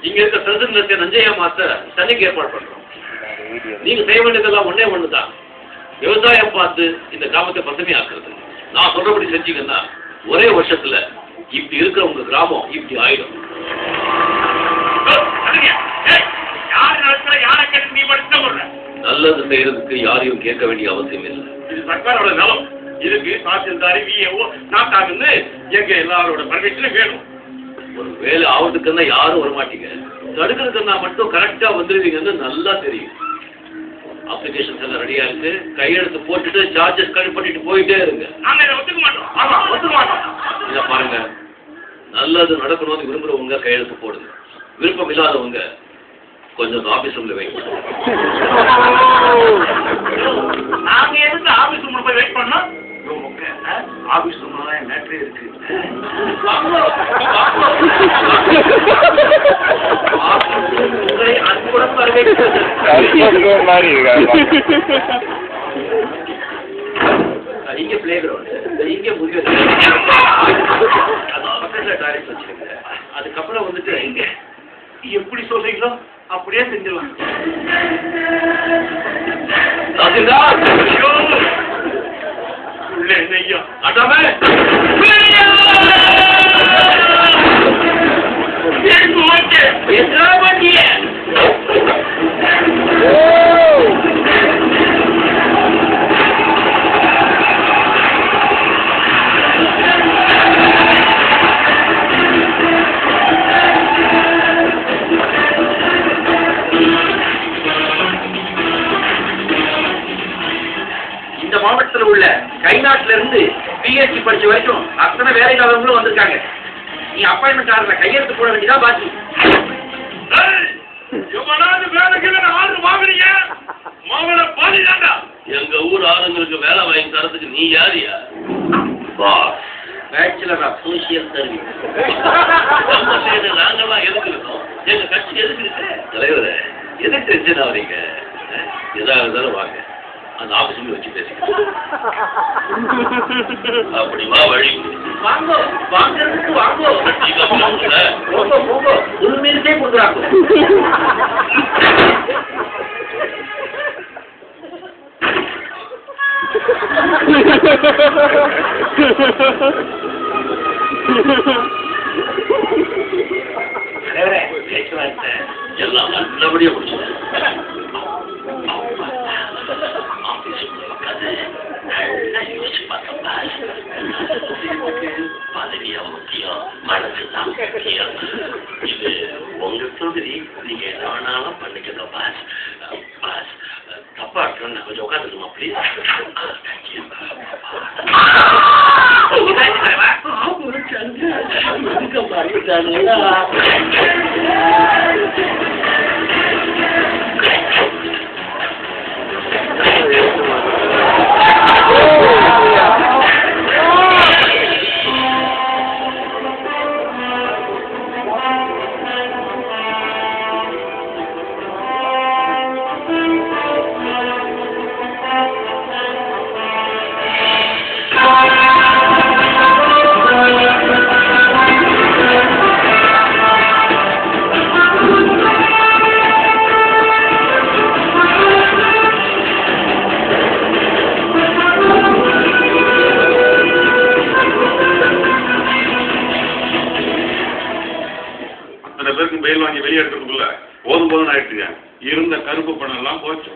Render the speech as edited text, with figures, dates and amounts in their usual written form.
இங்க இருக்க பிரசிடன்ட் நஞ்சையா மாத்த தண்ணிக்கு ஏற்பாடு பண்றோம். நீங்க செய்ய வேண்டியதெல்லாம் ஒன்னே ஒண்ணுதான், விவசாயம் பார்த்து இந்த கிராமத்தை பசுமையாக்குறது. நான் சொல்றபடி செஞ்சீங்கன்னா ஒரே வருஷத்துல இப்படி இருக்கிற உங்க கிராமம் இப்படி ஆயிடும். நல்லது செய்யறதுக்கு யாரையும் கேட்க வேண்டிய அவசியம் இல்லை. இது சர்க்காரோட நலம். இதுக்கு தாசில்தாரி விஏஓ நாட்டாங்கன்னு எங்க எல்லாரோட பர்மிஷனும் வேணும். ஒரு வேலை ஆவதுக்குன்னா யாரும் வரமாட்டீங்க, தடுக்கிறதுக்குன்னா மட்டும் கரெக்டா வந்துருவீங்கன்னு நல்லா தெரியும். அப்ளிகேஷன்ஸ் எல்லாம் ரெடியா இருக்கு, கையெழுத்து போட்டுட்டு சார்ஜஸ் கலெக்ட் பண்ணிட்டு போயிட்டே இருங்க. நாங்க இதை ஒத்துக்க மாட்டோம். ஆமா, ஒத்துக்க மாட்டோம். இதை பாருங்க, நல்லது நடக்கணும்னு விரும்புறவங்க கையெழுத்து போடுங்க, விருப்பம் இல்லாதவங்க கொஞ்சம் ஆபீஸ் ரூம்ல வெயிட் பண்ணுங்க. நாங்க எதுக்கு ஆபீஸ் ரூம்ல போய் வெயிட் பண்ணோம்? ஆபீஸ் ரூம்ல தான் மேட்ரே இருக்கு. அது கூட இங்க பிளே கிரவுண்ட், இங்க முதியோர் பக்கத்துல டாய்லெட் வச்சிருங்க. அதுக்கப்புறம் வந்துட்டு இங்க எப்படி சொல்றீங்களோ அப்படியே செஞ்சிடலாம். அட்டாமே இந்த மாவட்டத்தில் உள்ள கைநாட்டில இருந்து பிஹெச்டி படிச்ச வரைக்கும் அத்தனை வேலைக்காரங்களும் வந்திருக்காங்க. நீ அப்பாயின்மெண்ட் ஆர்டர்ல கையெழுத்து போட வேண்டியதா பாக்கி. எங்க ஊர் ஆளுங்களுக்கு வேலை வாங்கி தரத்துக்கு நீ யாரியா? Bachelor of social service. நாங்கெல்லாம் எதுக்கு இருக்கோம்? எங்க கட்சி எதுக்கு இருக்கு? தலைவர எதுக்கு டென்ஷன் ஆகுறீங்க? எதா இருந்தாலும் வாங்க, அந்த ஆபீஸ்ல வச்சு பேசிக்கலாம். அப்படிவா வழி வாங்க, வாங்கிறதுக்கு வாங்க, உண்மையிலே கொடுக்குறாங்க. எல்லாம் நல்லபடியா முடிச்சு பதவியா முக்கியம், மனசுதான் முக்கியம். இது உங்க தொகுதி, நீங்க என்ன வேணாலும் பண்ணிக்கணும் பாஸ். பாஸ் தப்பா இருக்கணும், கொஞ்சம் உட்காந்துக்குமா ப்ளீஸ். பேருக்கு பெயில் வாங்கி வெளியே எடுக்கிறதுக்குள்ள போதும் போதும் ஆயிடுச்சுங்க. இருந்த கருப்பு பணம் எல்லாம் போச்சு.